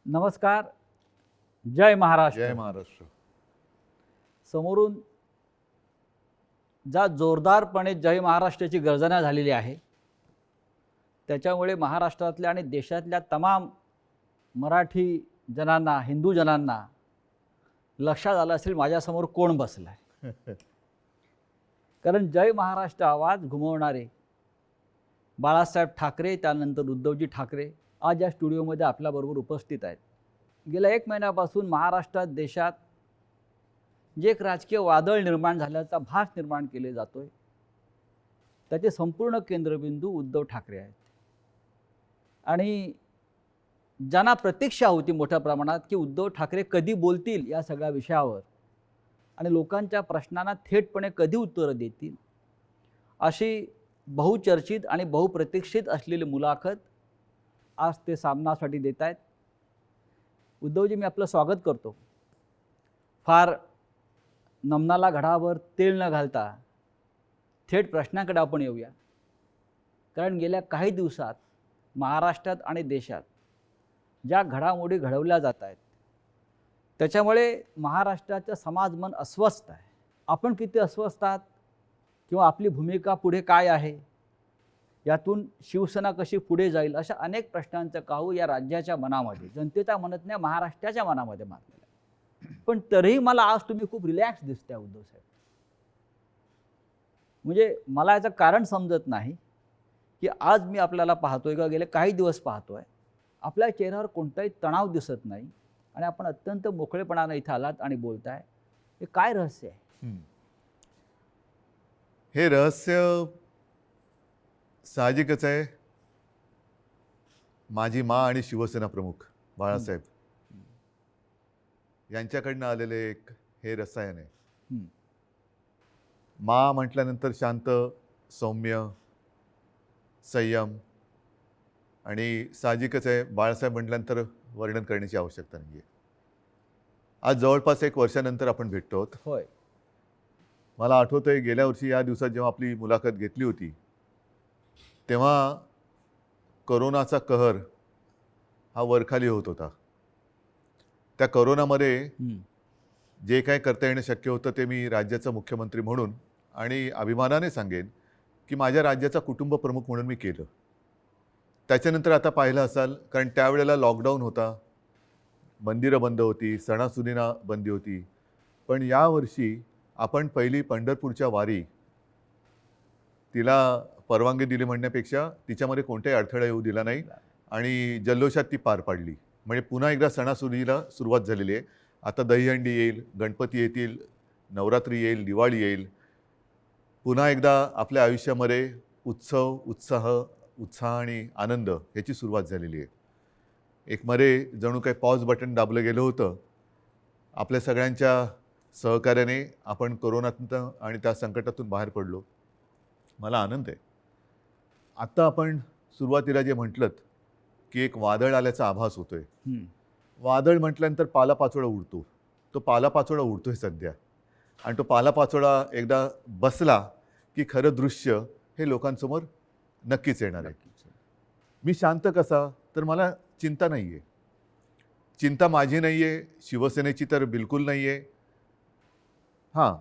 नमस्कार. जय महाराष्ट्र. जय महाराष्ट्र. समोरून ज्या जोरदारपणे जय महाराष्ट्राची गर्जना झालेली आहे, त्याच्यामुळे महाराष्ट्रातल्या आणि देशातल्या तमाम मराठी जनांना, हिंदू जनांना लक्षात आलं असेल माझ्यासमोर कोण बसला आहे. कारण जय महाराष्ट्र आवाज घुमवणारे बाळासाहेब ठाकरे, त्यानंतर उद्धवजी ठाकरे आज या स्टुडिओमध्ये आपल्याबरोबर उपस्थित आहेत. गेल्या 1 महिन्यापासून महाराष्ट्रात, देशात जे एक राजकीय वादळ निर्माण झाल्याचा भास निर्माण केले जातोय, त्याचे संपूर्ण केंद्रबिंदू उद्धव ठाकरे आहेत. आणि ज्यांना प्रतीक्षा होती मोठ्या प्रमाणात की उद्धव ठाकरे कधी बोलतील या सगळ्या विषयावर आणि लोकांच्या प्रश्नांना थेटपणे कधी उत्तरं देतील, अशी बहुचर्चित आणि बहुप्रतीक्षित असलेली मुलाखत आज ते सामनासाठी देत आहेत. उद्धवजी, मी आपलं स्वागत करतो. फार नमनाला घडावर तेल न घालता थेट प्रश्नाकडे आपण येऊया. कारण गेल्या काही दिवसात महाराष्ट्रात आणि देशात ज्या घडामोडी घडवल्या जात आहेत, त्याच्यामुळे महाराष्ट्राचं समाजमन अस्वस्थ आहे. आपण किती अस्वस्थ आहात किंवा आपली भूमिका पुढे काय आहे, यातून शिवसेना कशी पुढे जाईल, अशा अनेक प्रश्नांचं काहू या राज्याच्या मनामध्ये, जनतेच्या म्हणत नाही, महाराष्ट्राच्या मनामध्ये मारलेलं आहे. पण तरीही मला आज तुम्ही खूप रिलॅक्स दिसताय उद्धव साहेब. म्हणजे मला याचं कारण समजत नाही की आज मी आपल्याला पाहतोय किंवा गेले काही दिवस पाहतोय, आपल्या चेहऱ्यावर कोणताही तणाव दिसत नाही आणि आपण अत्यंत मोकळेपणानं इथं आलात आणि बोलताय. हे काय रहस्य आहे? हे रहस्य साहजिकच आहे. माझी माँ आणि शिवसेना प्रमुख बाळासाहेब यांच्याकडनं आलेले एक हे रसायन आहे. माँ म्हटल्यानंतर शांत, सौम्य, संयम, आणि साहजिकच आहे बाळासाहेब म्हटल्यानंतर वर्णन करण्याची आवश्यकता नाही आहे. आज जवळपास 1 वर्षानंतर आपण भेटतो आहोत. होय. मला आठवतंय गेल्या वर्षी या दिवसात जेव्हा आपली मुलाखत घेतली होती, तेव्हा करोनाचा कहर हा वरखाली होत होता. त्या करोनामध्ये जे काय करता येणं शक्य होतं ते मी राज्याचा मुख्यमंत्री म्हणून आणि अभिमानाने सांगेन की माझ्या राज्याचा कुटुंब प्रमुख म्हणून मी केलं. त्याच्यानंतर आता पाहिलं असाल, कारण त्यावेळेला लॉकडाऊन होता, मंदिरं बंद होती, सणासुदींना बंदी होती. पण यावर्षी आपण पहिली पंढरपूरच्या वारी, तिला परवानगी दिली म्हणण्यापेक्षा तिच्यामध्ये कोणताही अडथळा येऊ दिला नाही आणि जल्लोषात ती पार पाडली. म्हणजे पुन्हा एकदा सणासुदीला सुरुवात झालेली आहे. आता दहीहंडी येईल, गणपती येतील, नवरात्री येईल, दिवाळी येईल. पुन्हा एकदा आपल्या आयुष्यामध्ये उत्सव, उत्साह आणि आनंद याची सुरुवात झालेली आहे. एक मध्ये जणू काही पॉज बटन दाबलं गेलं होतं. आपल्या सगळ्यांच्या सहकार्याने आपण कोरोनातून आणि त्या संकटातून बाहेर पडलो. मला आनंद आहे. आत्ता आपण सुरुवातीला जे म्हटलं की एक वादळ आल्याचा आभास होतोय. वादळ म्हटल्यानंतर पालापाचोळा उडतो. तो पालापाचोळा उडतोय सध्या, आणि तो पालापाचोळा एकदा बसला की खरं दृश्य हे लोकांसमोर नक्कीच येणार आहे. मी शांत कसा, तर मला चिंता नाही आहे. चिंता माझी नाही आहे, शिवसेनेची तर बिलकुल नाही आहे. हां,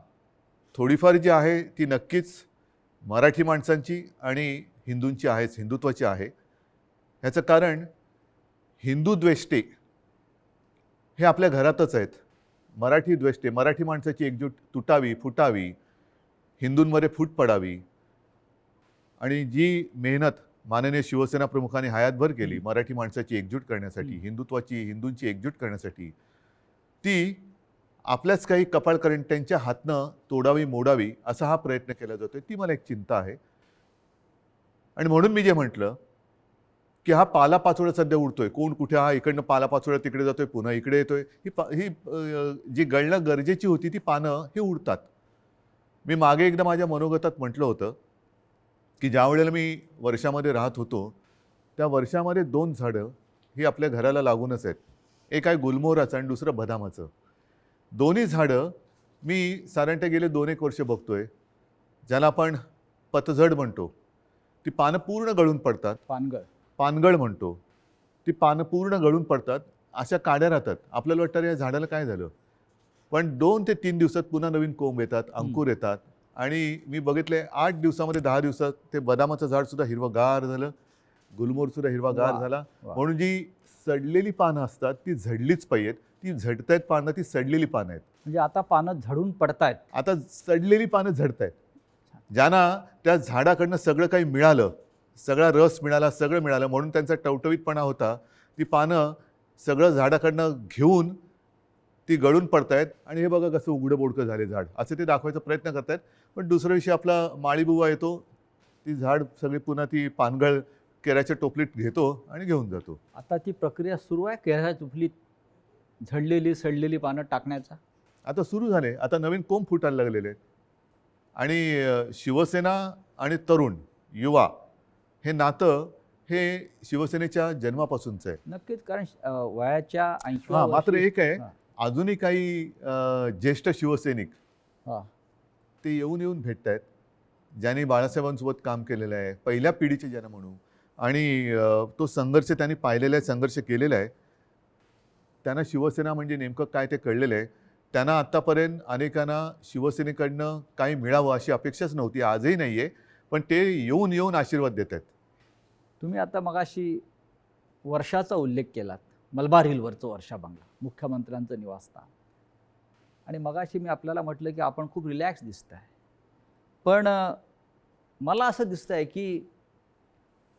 थोडीफार जी आहे ती नक्कीच मराठी माणसांची आणि हिंदूंची आहेच, हिंदुत्वाची आहे. ह्याचं कारण हिंदू द्वेष्टे हे आपल्या घरातच आहेत. मराठी द्वेष्टे, मराठी माणसाची एकजूट तुटावी, फुटावी, हिंदूंमध्ये फूट पडावी, आणि जी मेहनत माननीय शिवसेना प्रमुखांनी हयातभर केली मराठी माणसाची एकजूट करण्यासाठी, हिंदुत्वाची, हिंदूंची एकजूट करण्यासाठी, ती आपल्याच काही कपाळकरंट्यांच्या हातनं तोडावी, मोडावी असा हा प्रयत्न केला जातोय. ती मला एक चिंता आहे. आणि म्हणून मी जे म्हटलं की हा पालापाचोळा सध्या उडतोय, कोण कुठे, हा इकडनं पालापाचोळा तिकडे जातोय, पुन्हा इकडे येतोय, ही जी गळणं गरजेची होती ती पानं ही उडतात. मी मागे एकदा माझ्या मनोगतात म्हटलं होतं की ज्या वेळेला मी वर्षामध्ये राहत होतो, त्या वर्षामध्ये 2 झाडं ही आपल्या घराला लागूनच आहेत. एक आहे गुलमोहराचं आणि दुसरं बदामाचं. दोन्ही झाडं मी साधारणतः गेले 2-1 वर्ष बघतोय, ज्याला आपण पतझड म्हणतो. ती पानं पूर्ण गळून पडतात. पानगळ पानगळ म्हणतो. ती पानं पूर्ण गळून पडतात अशा काड्या राहतात. आपल्याला वाटतं अरे या झाडाला काय झालं, पण 2 ते 3 दिवसात पुन्हा नवीन कोंब येतात, अंकुर येतात. आणि मी बघितले 8 दिवसामध्ये 10 दिवसात ते बदामाचं झाड सुद्धा हिरवंगार झालं, गुलमोहर सुद्धा हिरवागार वा, झाला. वा. म्हणून जी सडलेली पानं असतात ती झडलीच पाहिजेत. ती झडतायत पानं, ती सडलेली पानं आहेत. म्हणजे आता पानं झडून पडतायत. आता सडलेली पानं झडतायत. ज्यांना त्या झाडाकडनं सगळं काही मिळालं, सगळा रस मिळाला, सगळं मिळालं, म्हणून त्यांचा टवटवीतपणा होता, ती पानं सगळं झाडाकडनं घेऊन ती गळून पडतायत. आणि हे बघा कसं उघडं बोडकं झाले झाड, असं ते दाखवायचा प्रयत्न करतायत. पण दुसऱ्या दिवशी आपला माळीबुवा येतो, ती झाड सगळी पुन्हा ती पानगळ केराच्या टोपलीत घेतो आणि घेऊन जातो. आता ती प्रक्रिया सुरू आहे केळ्याच्या टोपलीत झडलेली सडलेली पानं टाकण्याचा. आता सुरू झाले, आता नवीन कोंब फुटायला लागलेले आहेत. आणि शिवसेना आणि तरुण युवा हे नातं हे शिवसेनेच्या जन्मापासूनचं आहे. नक्कीच, कारण वयाच्या 80 हां, मात्र एक आहे, हां. अजूनही काही ज्येष्ठ शिवसैनिक हां. ते येऊन येऊन भेटत आहेत, ज्यांनी बाळासाहेबांसोबत काम केलेलं आहे, पहिल्या पिढीचे ज्यांना म्हणू. आणि तो संघर्ष त्यांनी पाहिलेला आहे, संघर्ष केलेला आहे. त्यांना शिवसेना म्हणजे नेमकं काय ते कळलेलं आहे. त्यांना आत्तापर्यंत अनेकांना शिवसेनेकडनं काही मिळावं अशी अपेक्षाच नव्हती, आजही नाही आहे. पण ते येऊन येऊन आशीर्वाद देत आहेत. तुम्ही आता मगाशी वर्षाचा उल्लेख केलात, मलबार हिलवरचं वर्षा बंगला, मुख्यमंत्र्यांचं निवासस्थान. आणि मगाशी मी आपल्याला म्हटलं की आपण खूप रिलॅक्स दिसताय. पण मला असं दिसतंय की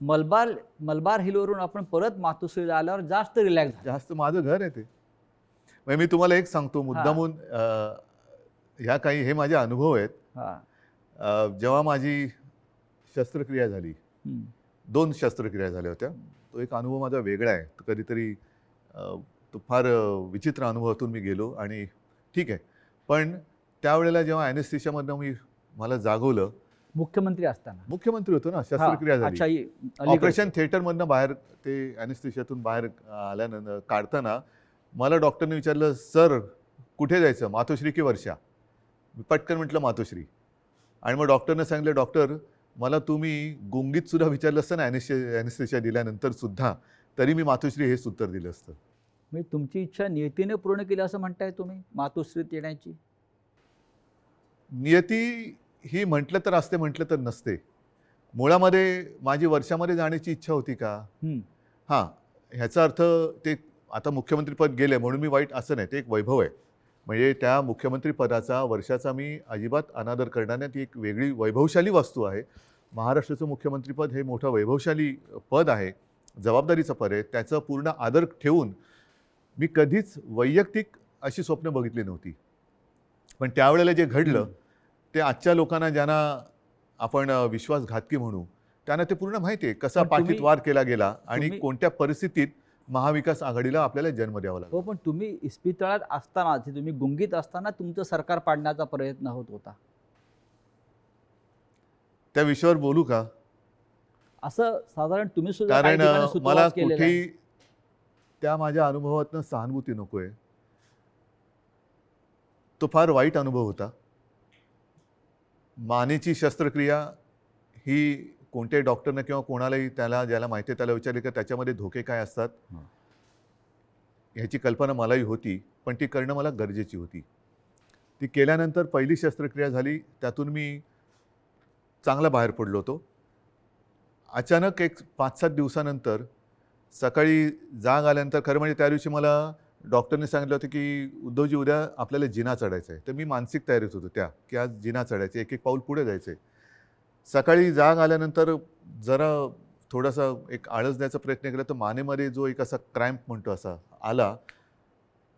मलबार हिलवरून आपण परत मातोश्रीला आल्यावर जास्त रिलॅक्स झालं. जास्त माझं घर आहे ते. म्हणजे मी तुम्हाला एक सांगतो मुद्दामून, ह्या काही हे माझे अनुभव आहेत. हां. जेव्हा माझी शस्त्रक्रिया झाली, हं. 2 शस्त्रक्रिया झाल्या होत्या. तो एक अनुभव माझा वेगळा आहे. तो कधीतरी तो फार विचित्र अनुभवातून मी गेलो आणि ठीक आहे. पण त्यावेळेला जेव्हा ॲनेस्थेशियामधनं मला जागवलं, मुख्यमंत्री असताना. मुख्यमंत्री होतो ना, शस्त्रक्रिया झाली. अच्छा, अलीकडे. ऑपरेशन थिएटरमधनं बाहेर ते ॲनेस्थेशियातून बाहेर आल्यानंतर काढताना मला डॉक्टरने विचारलं, सर कुठे जायचं, मातोश्री की वर्षा? मी पटकन म्हटलं मातोश्री. आणि मग डॉक्टरने सांगितलं, डॉक्टर मला तुम्ही गुंगीत सुद्धा विचारलं असतं ना ॲनेस्थेशिया दिल्यानंतर सुद्धा, तरी मी मातोश्री हेच उत्तर दिलं असतं. म्हणजे तुमची इच्छा नियतीने पूर्ण केली असं म्हणताय तुम्ही मातोश्रीत येण्याची? नियती ही म्हटलं तर असते, म्हटलं तर नसते. मुळामध्ये माझी वर्षामध्ये जाण्याची इच्छा होती का? हां, ह्याचा अर्थ ते आता मुख्यमंत्रीपद गेले म्हणून मी वाईट असं नाही, ते एक वैभव आहे. म्हणजे त्या मुख्यमंत्रीपदाचा वर्षाचा मी अजिबात अनादर करणार नाही. ती एक वेगळी वैभवशाली वस्तू आहे. महाराष्ट्राचं मुख्यमंत्रीपद हे मोठं वैभवशाली पद आहे, जबाबदारीचं पद आहे. त्याचं पूर्ण आदर ठेवून मी कधीच वैयक्तिक अशी स्वप्न बघितली नव्हती. पण त्यावेळेला जे घडलं ते आजच्या लोकांना, ज्यांना आपण विश्वासघातकी म्हणू, त्यांना ते पूर्ण माहिती आहे कसा पण पाठीत तुम्ही- वार केला गेला आणि तुम्ही- कोणत्या परिस्थितीत महाविकास आघाडीला आपल्याला जन्म द्यावा लागला. हो, पण तुम्ही इस्पितळात असताना, तुम्ही गुंगीत असताना तुमचं सरकार पाडण्याचा प्रयत्न होत होता. त्या विषयावर बोलू का? असं साधारण तुम्ही सुद्धा काही कारण ठिकाणी मला सुतवास केलेला आहे. कुठेही त्या माझ्या अनुभवातनं सहानुभूती नको आहे. तो फार वाईट अनुभव होता. मानेची शस्त्रक्रिया ही कोणत्याही डॉक्टरनं किंवा कोणालाही ज्याला माहिती आहे त्याला विचारले का त्याच्यामध्ये धोके काय असतात, ह्याची कल्पना मलाही होती. पण ती करणं मला गरजेची होती. ती केल्यानंतर पहिली शस्त्रक्रिया झाली, त्यातून मी चांगला बाहेर पडलो होतो. अचानक एक 5-7 दिवसानंतर सकाळी जाग आल्यानंतर, खरं म्हणजे त्या दिवशी मला डॉक्टरने सांगितलं होतं की उद्धवजी उद्या आपल्याला जिना चढायचं आहे. तर मी मानसिक तयारीत होतो की आज जिना चढायचं, एक पाऊल पुढे जायचं आहे. सकाळी जाग आल्यानंतर जरा थोडासा एक आळस द्यायचा प्रयत्न केला तर मानेमध्ये जो एक असा क्रॅम्प म्हणतो असा आला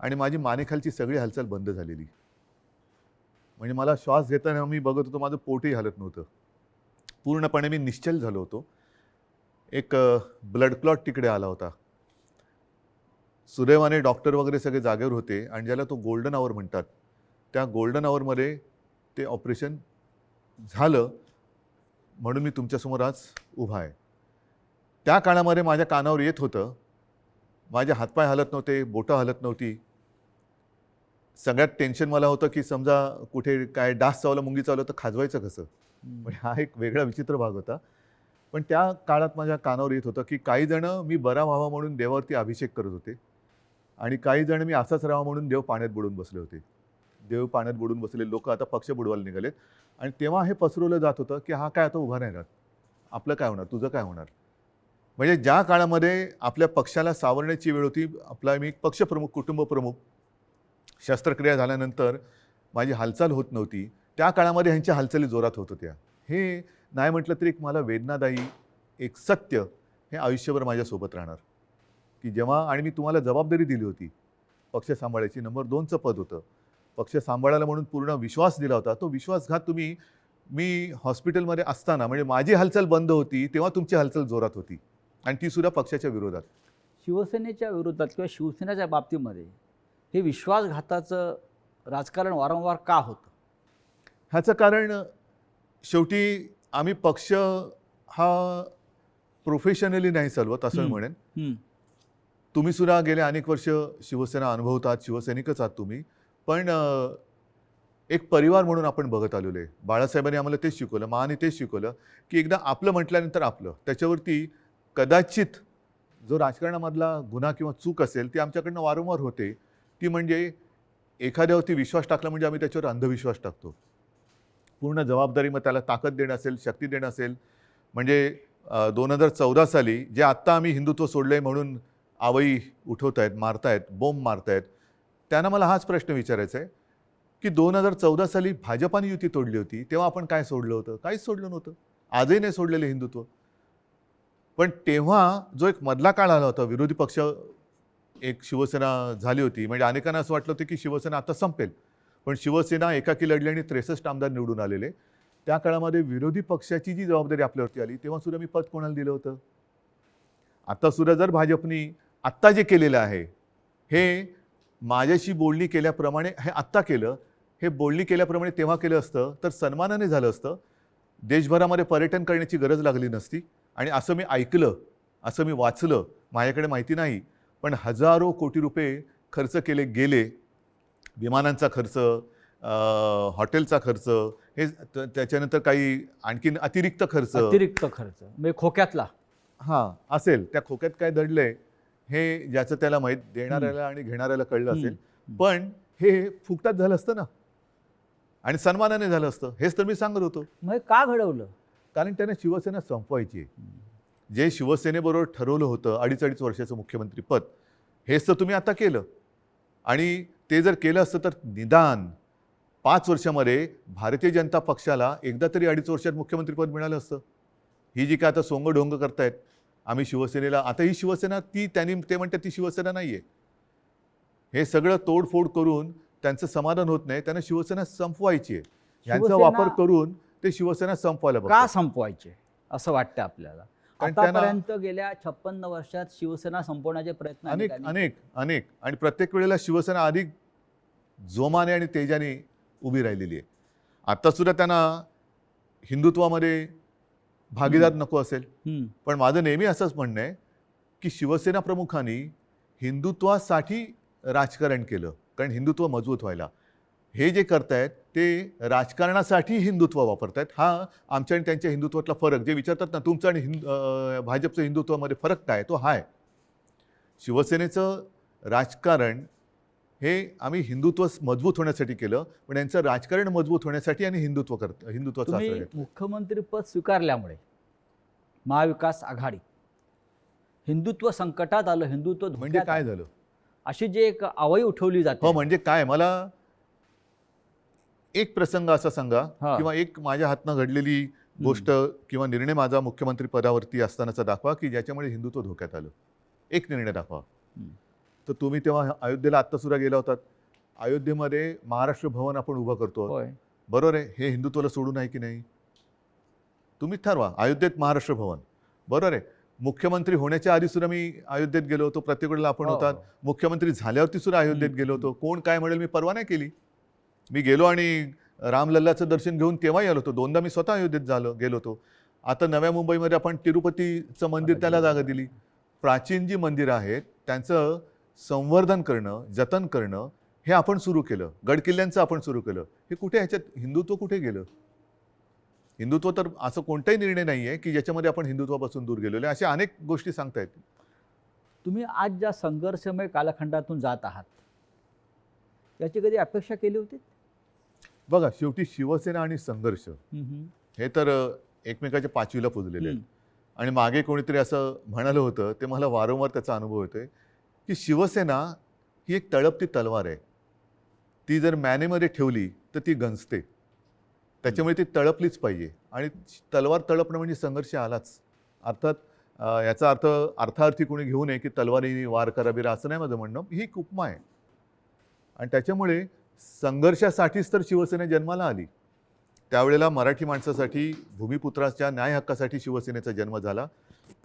आणि माझी मानेखालची सगळी हालचाल बंद झालेली. म्हणजे मला श्वास घेताना मी बघत होतो माझं पोटही हलत नव्हतं. पूर्णपणे मी निश्चल झालो होतो. एक ब्लड क्लॉट तिकडे आला होता. सुदैवाने डॉक्टर वगैरे सगळे जागेवर होते आणि ज्याला तो गोल्डन आवर म्हणतात, त्या गोल्डन आवरमध्ये ते ऑपरेशन झालं. म्हणून मी तुमच्यासमोर आज उभा आहे. त्या काळामध्ये माझ्या कानावर येत होतं, माझे हातपाय हलत नव्हते, बोटं हलत नव्हती. सगळ्यात टेन्शन मला होतं की समजा कुठे काय डास चावला, मुंगी चावलं तर खाजवायचं कसं. म्हणजे हा एक वेगळा विचित्र भाग होता. पण त्या काळात माझ्या कानावर येत होतं की काही जण मी बरा व्हावा म्हणून देवावरती अभिषेक करत होते आणि काही जण मी असाच राहावा म्हणून देव पाण्यात बुडून बसले होते. देव पाण्यात बुडून बसलेले लोक आता पक्ष बुडवायला निघालेत. आणि तेव्हा हे पसरवलं जात होतं की हा काय आता उभा नाही राहत, आपलं काय होणार, तुझं काय होणार. म्हणजे ज्या काळामध्ये आपल्या पक्षाला सावरण्याची वेळ होती, आपला मी पक्षप्रमुख, कुटुंबप्रमुख, शस्त्रक्रिया झाल्यानंतर माझी हालचाल होत नव्हती, त्या काळामध्ये ह्यांच्या हालचाली जोरात होत होत्या. हे नाही म्हटलं तरी एक मला वेदनादायी एक सत्य हे आयुष्यभर माझ्यासोबत राहणार, की जेव्हा आणि मी तुम्हाला जबाबदारी दिली होती पक्ष सांभाळायची, नंबर 2चं पद होतं, पक्ष सांभाळायला म्हणून पूर्ण विश्वास दिला होता. तो विश्वासघात तुम्ही, मी हॉस्पिटलमध्ये असताना म्हणजे माझी हालचाल बंद होती तेव्हा तुमची हालचाल जोरात होती, आणि ती सुद्धा पक्षाच्या विरोधात. शिवसेनेच्या विरोधात किंवा शिवसेनेच्या बाबतीमध्ये हे विश्वासघाताचं राजकारण वारंवार का होतं? ह्याचं कारण शेवटी आम्ही पक्ष हा प्रोफेशनली नाही चालवत असं मी म्हणेन. तुम्ही सुद्धा गेले अनेक वर्ष शिवसेना अनुभवतात, शिवसैनिकच आहात तुम्ही, पण एक परिवार म्हणून आपण बघत आलेलो आहे. बाळासाहेबांनी आम्हाला तेच शिकवलं, माने तेच शिकवलं, की एकदा आपलं म्हटल्यानंतर आपलं, त्याच्यावरती कदाचित जो राजकारणामधला गुन्हा किंवा चूक असेल ती आमच्याकडनं वारंवार होते. ती म्हणजे एखाद्यावरती विश्वास टाकला म्हणजे आम्ही त्याच्यावर अंधविश्वास टाकतो. पूर्ण जबाबदारी, मग त्याला ताकद देणं असेल, शक्ती देणं असेल. म्हणजे 2014 साली जे आत्ता आम्ही हिंदुत्व सोडलं आहे म्हणून आवई उठवत आहेत, मारतायत, बोंब मारतायत, त्यांना मला हाच प्रश्न विचारायचा आहे की 2014 साली भाजपाने युती तोडली होती तेव्हा आपण काय सोडलं होतं? काहीच सोडलं नव्हतं. आजही नाही सोडलेलं हिंदुत्व. पण तेव्हा जो एक मधला काळ आला होता, विरोधी पक्ष एक शिवसेना झाली होती, म्हणजे अनेकांना असं वाटलं होतं की शिवसेना आता संपेल, पण शिवसेना एकाकी लढली आणि 63 आमदार निवडून आलेले. त्या काळामध्ये विरोधी पक्षाची जी जबाबदारी आपल्यावरती आली तेव्हा सुद्धा मी पद कोणाला दिलं होतं? आता सुद्धा जर भाजपनी आत्ता जे केलेलं आहे हे माझ्याशी बोलणी केल्याप्रमाणे हे आत्ता केलं, हे बोलणी केल्याप्रमाणे तेव्हा केलं असतं तर सन्मानाने झालं असतं. देशभरामध्ये पर्यटन करण्याची गरज लागली नसती. आणि असं मी ऐकलं, असं मी वाचलं, माझ्याकडे माहिती नाही, पण हजारो कोटी रुपये खर्च केले गेले. विमानांचा खर्च, हॉटेलचा खर्च, हे त्याच्यानंतर काही आणखीन अतिरिक्त खर्च म्हणजे खोक्यातला हां असेल, त्या खोक्यात काय दडलंय हे ज्याचं त्याला माहीत, देणाऱ्याला आणि घेणाऱ्याला कळलं असेल. पण हे फुकटात झालं असतं ना, आणि सन्मानाने झालं असतं. हेच तर मी सांगत होतो. मग हे का घडवलं? कारण त्यांना शिवसेना संपवायची आहे. जे शिवसेनेबरोबर ठरवलं होतं 2.5 वर्षाचं मुख्यमंत्रीपद, हेच तर तुम्ही आता केलं. आणि ते जर केलं असतं तर निदान 5 वर्षामध्ये भारतीय जनता पक्षाला एकदा तरी 2.5 वर्षात मुख्यमंत्रीपद मिळालं असतं. ही जी काय आता सोंगढोंग करतायत आम्ही शिवसेनेला, आता ही शिवसेना ते म्हणतात ती शिवसेना नाही आहे. हे सगळं तोडफोड करून त्यांचं समाधान होत नाही, त्यांना शिवसेना संपवायची आहे. ह्यांचा वापर करून ते शिवसेना संपवायला का संपवायचे असं वाटतं आपल्याला? कारण आतापर्यंत गेल्या 56 वर्षात शिवसेना संपवण्याचे प्रयत्न अनेक आणि प्रत्येक वेळेला शिवसेना अधिक जोमाने आणि तेजाने उभी राहिलेली आहे. आता सुद्धा त्यांना हिंदुत्वामध्ये भागीदार नको असेल, पण माझं नेहमी असंच म्हणणं आहे की शिवसेना प्रमुखांनी हिंदुत्वासाठी राजकारण केलं, कारण हिंदुत्व मजबूत व्हायला. हे जे करतायत ते राजकारणासाठी हिंदुत्व वापरतायत. हा आमच्या आणि त्यांच्या हिंदुत्वातला फरक, जे विचारतात ना तुमचं आणि भाजपचं हिंदुत्वामध्ये फरक काय, तो हा आहे. शिवसेनेचं राजकारण हे आम्ही हिंदुत्व मजबूत होण्यासाठी केलं, पण यांचं राजकारण मजबूत होण्यासाठी आणि हिंदुत्वाचा आश्रय घेतला. मुख्यमंत्रीपद स्वीकारल्यामुळे महाविकास आघाडी हिंदुत्व संकटात आलं, हिंदुत्व म्हणजे काय झालं, अशी जी एक आवई उठवली जाते. हो म्हणजे काय, मला एक प्रसंग असा सांगा किंवा एक माझ्या हातनं घडलेली गोष्ट किंवा निर्णय माझा मुख्यमंत्री पदावरती असतानाचा दाखवा की ज्याच्यामुळे हिंदुत्व धोक्यात आलं. एक निर्णय दाखवा. तर तुम्ही तेव्हा अयोध्येला आत्ता सुद्धा गेला होतात. अयोध्येमध्ये महाराष्ट्र भवन आपण उभं करतो, बरोबर आहे. हे हिंदुत्वाला सोडून आहे की नाही? तुम्ही ठरवा. अयोध्येत महाराष्ट्र भवन, बरोबर आहे. मुख्यमंत्री होण्याच्या आधी सुद्धा मी अयोध्येत गेलो होतो, प्रत्येक वेळेला आपण होतात. मुख्यमंत्री झाल्यावरती सुद्धा अयोध्येत गेलो होतो. कोण काय म्हणेल मी परवा नाही केली. मी गेलो आणि रामलल्लाचं दर्शन घेऊन तेव्हाही आलो होतो. 2दा मी स्वतः अयोध्येत गेलो होतो. आता नव्या मुंबईमध्ये आपण तिरुपतीचं मंदिर त्याला जागा दिली. प्राचीन जी मंदिरं आहेत त्यांचं संवर्धन करणं, जतन करणं हे आपण सुरू केलं. गडकिल्ल्यांचं आपण सुरू केलं. हे कुठे, ह्याच्यात हिंदुत्व कुठे गेलं? हिंदुत्व तर असं कोणताही निर्णय नाही आहे की ज्याच्यामध्ये आपण हिंदुत्वापासून दूर गेलेलो आहे. अशा अनेक गोष्टी सांगता येतील. तुम्ही आज ज्या संघर्षमय कालखंडातून जात आहात याची कधी अपेक्षा केली होती? बघा, शेवटी शिवसेना आणि संघर्ष हे तर एकमेकाच्या पाचवीला पुजलेले आहेत. आणि मागे कोणीतरी असं म्हणालं होतं, ते मला वारंवार त्याचा अनुभव येतोय, की शिवसेना ही एक तळपती तलवार आहे. ती जर मॅनेमध्ये ठेवली तर ती गंजते. त्याच्यामुळे ती तळपलीच पाहिजे. आणि तलवार तळपणं म्हणजे संघर्ष आलाच. अर्थात याचा अर्थ अर्थार्थी कोणी घेऊ नये की तलवारीने वार कराबिरा, असं नाही माझं म्हणणं. ही एक उपमा आहे. आणि त्याच्यामुळे संघर्षासाठीच तर शिवसेना जन्माला आली. त्यावेळेला मराठी माणसासाठी, भूमिपुत्राच्या न्याय हक्कासाठी शिवसेनेचा जन्म झाला.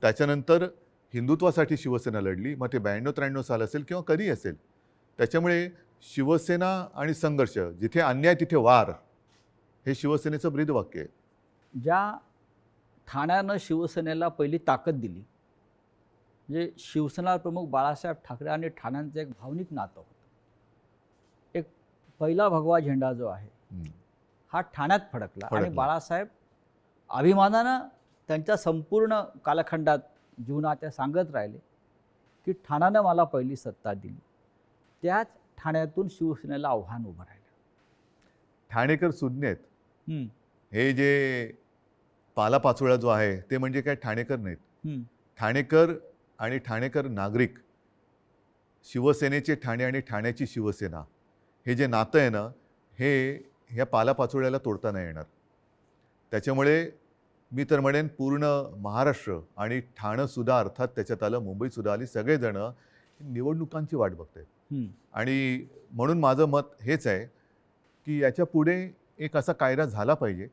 त्याच्यानंतर हिंदुत्वासाठी शिवसेना लढली. मग ते 92-93 साल असेल किंवा कधी असेल. त्याच्यामुळे शिवसेना आणि संघर्ष, जिथे अन्याय तिथे वार, हे शिवसेनेचं ब्रीदवाक्य आहे. ज्या ठाण्यानं शिवसेनेला पहिली ताकद दिली, म्हणजे शिवसेना प्रमुख बाळासाहेब ठाकरे आणि ठाण्यांचं एक भावनिक नातं होतं. एक पहिला भगवा झेंडा जो आहे हा ठाण्यात फडकला आणि बाळासाहेब अभिमानानं त्यांच्या संपूर्ण कालखंडात जीवनात सांगत राहिले की ठाण्यानं मला पहिली सत्ता दिली. त्याच ठाण्यातून शिवसेनेला आव्हान उभं राहिलं. ठाणेकर सुज्ञ आहेत. हे जे पालापाचोळा जो आहे ते म्हणजे काय ठाणेकर नाहीत. ठाणेकर आणि ठाणेकर नागरिक, शिवसेनेचे ठाणे आणि ठाण्याची शिवसेना, हे जे नातं आहे ना, हे ह्या पालापाचोळ्याला तोडता नाही येणार. त्याच्यामुळे मी तर म्हणेन पूर्ण महाराष्ट्र आणि ठाणंसुद्धा, अर्थात त्याच्यात आलं मुंबईसुद्धा आली, सगळेजणं निवडणुकांची वाट बघतायत. आणि म्हणून माझं मत हेच आहे की याच्या पुढे एक असा कायदा झाला पाहिजे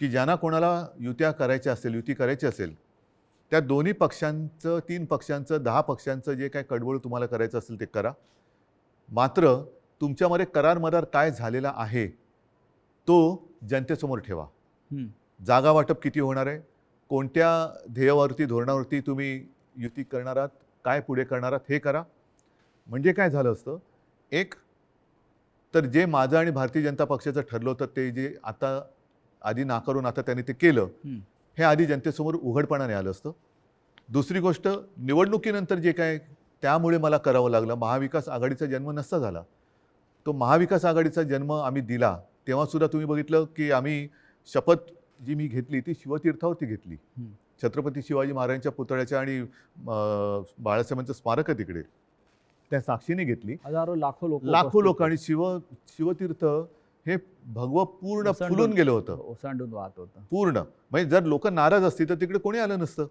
की ज्यांना कोणाला युती करायची असेल, त्या दोन्ही पक्षांचं, 3 पक्षांचं, 10 पक्षांचं जे काय कडवळ तुम्हाला करायचं असेल ते करा. मात्र तुमच्यामध्ये करार मदार काय झालेला आहे तो जनतेसमोर ठेवा. जागा वाटप किती होणार आहे, कोणत्या ध्येयावरती, धोरणावरती तुम्ही युती करणार आहात, काय पुढे करणार आहात, हे करा. म्हणजे काय झालं असतं, एक तर जे माझं आणि भारतीय जनता पक्षाचं ठरलं होतं ते जे आता आधी नाकारून आता त्यांनी ते केलं, हे आधी जनतेसमोर उघडपणाने आलं असतं. दुसरी गोष्ट, निवडणुकीनंतर जे काय त्यामुळे मला करावं लागलं, महाविकास आघाडीचा जन्म नसता झाला. तो महाविकास आघाडीचा जन्म आम्ही दिला तेव्हासुद्धा तुम्ही बघितलं की आम्ही शपथ जी मी घेतली ती शिवतीर्थावरती घेतली. छत्रपती शिवाजी महाराजांच्या पुतळ्याच्या आणि बाळासाहेबांचं स्मारक आहे तिकडे, त्या साक्षीने घेतली. हजारो लाखो लोक आणि शिवतीर्थ हे भगवं पूर्ण फुलून गेलं होतं, ओसांडून वाहत होतं पूर्ण. म्हणजे जर लोक नाराज असतील तर तिकडे कोणी आलं नसतं.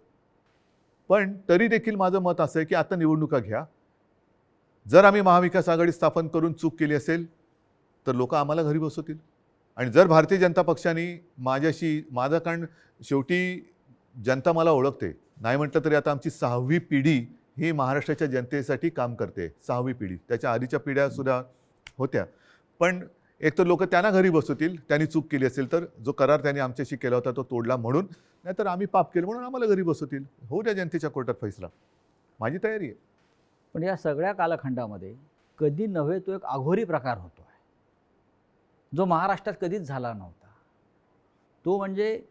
पण तरी देखील माझं मत असं आहे की आता निवडणुका घ्या. जर आम्ही महाविकास आघाडी स्थापन करून चूक केली असेल तर लोक आम्हाला घरी बसवतील. आणि जर भारतीय जनता पक्षाने माझं, कारण शेवटी जनता मला ओळखते, नाही म्हटलं तरी आता आमची 6वी पिढी ही महाराष्ट्राच्या जनतेसाठी काम करते. 6वी पिढी, त्याच्या आधीच्या पिढ्यासुद्धा होत्या. पण एक तर लोक त्यांना घरी बसवतील त्यांनी चूक केली असेल तर, जो करार त्यांनी आमच्याशी केला होता तो तोडला म्हणून, नाहीतर आम्ही पाप केलं म्हणून आम्हाला घरी बसवतील. होऊ द्या जनतेच्या कोर्टात फैसला, माझी तयारी आहे. पण या सगळ्या कालखंडामध्ये कधी नव्हे तो एक अघोरी प्रकार होतो आहे जो महाराष्ट्रात कधीच झाला नव्हता. तो म्हणजे